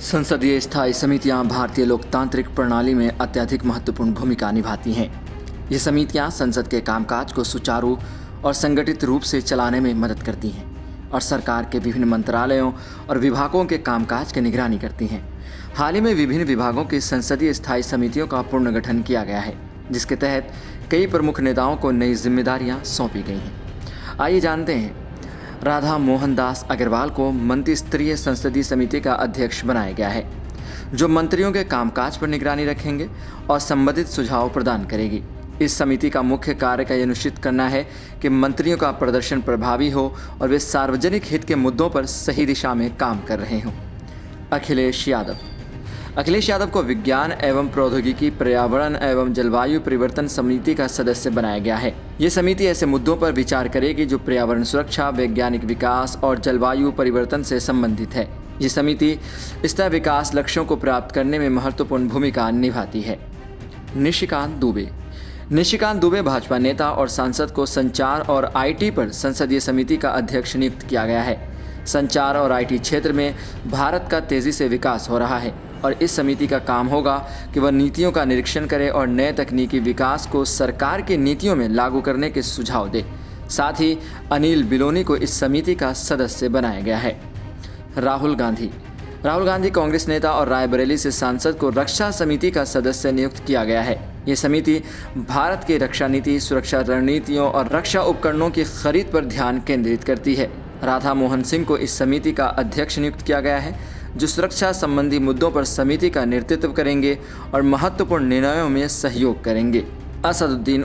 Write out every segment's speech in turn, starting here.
संसदीय स्थायी समितियां भारतीय लोकतांत्रिक प्रणाली में अत्यधिक महत्वपूर्ण भूमिका निभाती हैं। ये समितियां संसद के कामकाज को सुचारू और संगठित रूप से चलाने में मदद करती हैं और सरकार के विभिन्न मंत्रालयों और विभागों के कामकाज की निगरानी करती हैं। हाल ही में विभिन्न विभागों की संसदीय स्थायी समितियों का पुनर्गठन किया गया है, जिसके तहत कई प्रमुख नेताओं को नई जिम्मेदारियां सौंपी गई हैं। आइए जानते हैं। राधा मोहन दास अग्रवाल को मंत्री स्तरीय संसदीय समिति का अध्यक्ष बनाया गया है, जो मंत्रियों के कामकाज पर निगरानी रखेंगे और संबंधित सुझाव प्रदान करेगी। इस समिति का मुख्य कार्य का यह निश्चित करना है कि मंत्रियों का प्रदर्शन प्रभावी हो और वे सार्वजनिक हित के मुद्दों पर सही दिशा में काम कर रहे हों। अखिलेश यादव को विज्ञान एवं प्रौद्योगिकी, पर्यावरण एवं जलवायु परिवर्तन समिति का सदस्य बनाया गया है। ये समिति ऐसे मुद्दों पर विचार करेगी जो पर्यावरण सुरक्षा, वैज्ञानिक विकास और जलवायु परिवर्तन से संबंधित है। ये समिति स्तर विकास लक्ष्यों को प्राप्त करने में महत्वपूर्ण भूमिका निभाती है। निशिकांत दुबे भाजपा नेता और सांसद को संचार और आईटी पर संसदीय समिति का अध्यक्ष नियुक्त किया गया है। संचार और आईटी क्षेत्र में भारत का तेजी से विकास हो रहा है और इस समिति का काम होगा कि वह नीतियों का निरीक्षण करे और नए तकनीकी विकास को सरकार की नीतियों में लागू करने के सुझाव दे। साथ ही अनिल बिलोनी को इस समिति का सदस्य बनाया गया है। राहुल गांधी कांग्रेस नेता और रायबरेली से सांसद को रक्षा समिति का सदस्य नियुक्त किया गया है। ये समिति भारत की रक्षा नीति, सुरक्षा रणनीतियों और रक्षा उपकरणों की खरीद पर ध्यान केंद्रित करती है। राधा मोहन सिंह को इस समिति का अध्यक्ष नियुक्त किया गया है, जो सुरक्षा संबंधी मुद्दों पर समिति का नेतृत्व करेंगे और महत्वपूर्ण निर्णयों में सहयोग करेंगे। असदुद्दीन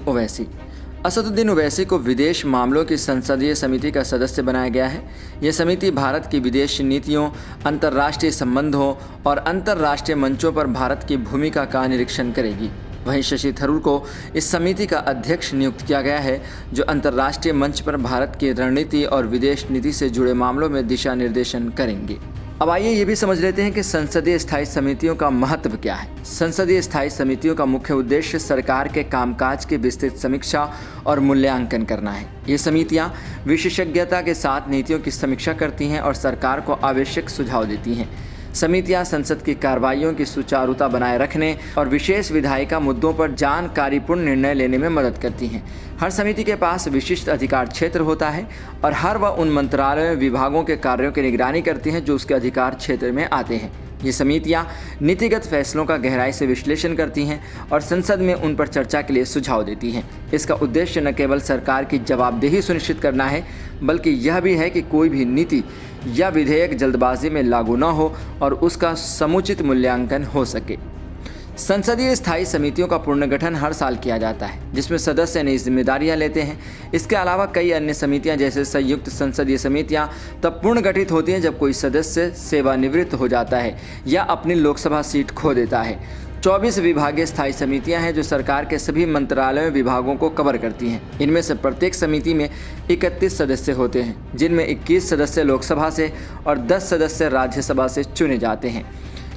ओवैसी को विदेश मामलों की संसदीय समिति का सदस्य बनाया गया है। यह समिति भारत की विदेश नीतियों, अंतर्राष्ट्रीय संबंधों और अंतर्राष्ट्रीय मंचों पर भारत की भूमिका का निरीक्षण करेगी। वहीं शशि थरूर को इस समिति का अध्यक्ष नियुक्त किया गया है, जो अंतर्राष्ट्रीय मंच पर भारत की रणनीति और विदेश नीति से जुड़े मामलों में दिशा निर्देशन करेंगे। अब आइए ये भी समझ लेते हैं कि संसदीय स्थायी समितियों का महत्व क्या है। संसदीय स्थायी समितियों का मुख्य उद्देश्य सरकार के कामकाज की विस्तृत समीक्षा और मूल्यांकन करना है। ये समितियां विशेषज्ञता के साथ नीतियों की समीक्षा करती हैं और सरकार को आवश्यक सुझाव देती हैं। समितियां संसद की कार्रवाइयों की सुचारुता बनाए रखने और विशेष विधायिका मुद्दों पर जानकारीपूर्ण निर्णय लेने में मदद करती हैं। हर समिति के पास विशिष्ट अधिकार क्षेत्र होता है और हर वह उन मंत्रालयों विभागों के कार्यों की निगरानी करती हैं जो उसके अधिकार क्षेत्र में आते हैं। ये समितियां नीतिगत फैसलों का गहराई से विश्लेषण करती हैं और संसद में उन पर चर्चा के लिए सुझाव देती हैं। इसका उद्देश्य न केवल सरकार की जवाबदेही सुनिश्चित करना है, बल्कि यह भी है कि कोई भी नीति या विधेयक जल्दबाजी में लागू न हो और उसका समुचित मूल्यांकन हो सके। संसदीय स्थायी समितियों का पुनर्गठन हर साल किया जाता है, जिसमें सदस्य नई जिम्मेदारियां लेते हैं। इसके अलावा कई अन्य समितियां जैसे संयुक्त संसदीय समितियां तब पुनर्गठित होती हैं जब कोई सदस्य सेवानिवृत्त हो जाता है या अपनी लोकसभा सीट खो देता है। 24 विभागीय स्थायी समितियां हैं जो सरकार के सभी मंत्रालयों विभागों को कवर करती हैं। इनमें से प्रत्येक समिति में 31 सदस्य होते हैं, जिनमें 21 सदस्य लोकसभा से और 10 सदस्य राज्यसभा से चुने जाते हैं।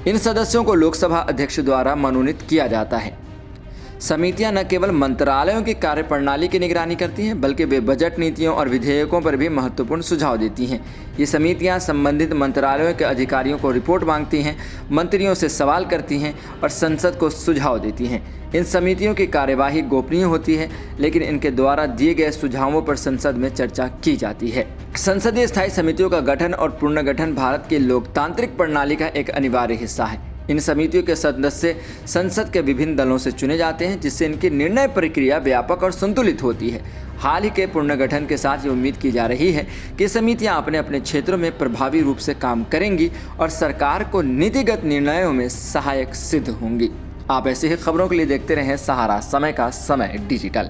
इन सदस्यों को लोकसभा अध्यक्ष द्वारा मनोनीत किया जाता है। समितियां न केवल मंत्रालयों की कार्यप्रणाली की निगरानी करती हैं, बल्कि वे बजट नीतियों और विधेयकों पर भी महत्वपूर्ण सुझाव देती हैं। ये समितियां संबंधित मंत्रालयों के अधिकारियों को रिपोर्ट मांगती हैं, मंत्रियों से सवाल करती हैं और संसद को सुझाव देती हैं। इन समितियों की कार्यवाही गोपनीय होती है, लेकिन इनके द्वारा दिए गए सुझावों पर संसद में चर्चा की जाती है। संसदीय स्थायी समितियों का गठन और पुनर्गठन भारत की लोकतांत्रिक प्रणाली का एक अनिवार्य हिस्सा है। इन समितियों के सदस्य संसद के विभिन्न दलों से चुने जाते हैं, जिससे इनकी निर्णय प्रक्रिया व्यापक और संतुलित होती है। हाल ही के पुनर्गठन के साथ ये उम्मीद की जा रही है कि समितियां अपने अपने क्षेत्रों में प्रभावी रूप से काम करेंगी और सरकार को नीतिगत निर्णयों में सहायक सिद्ध होंगी। आप ऐसी ही खबरों के लिए देखते रहें सहारा समय का समय डिजिटल।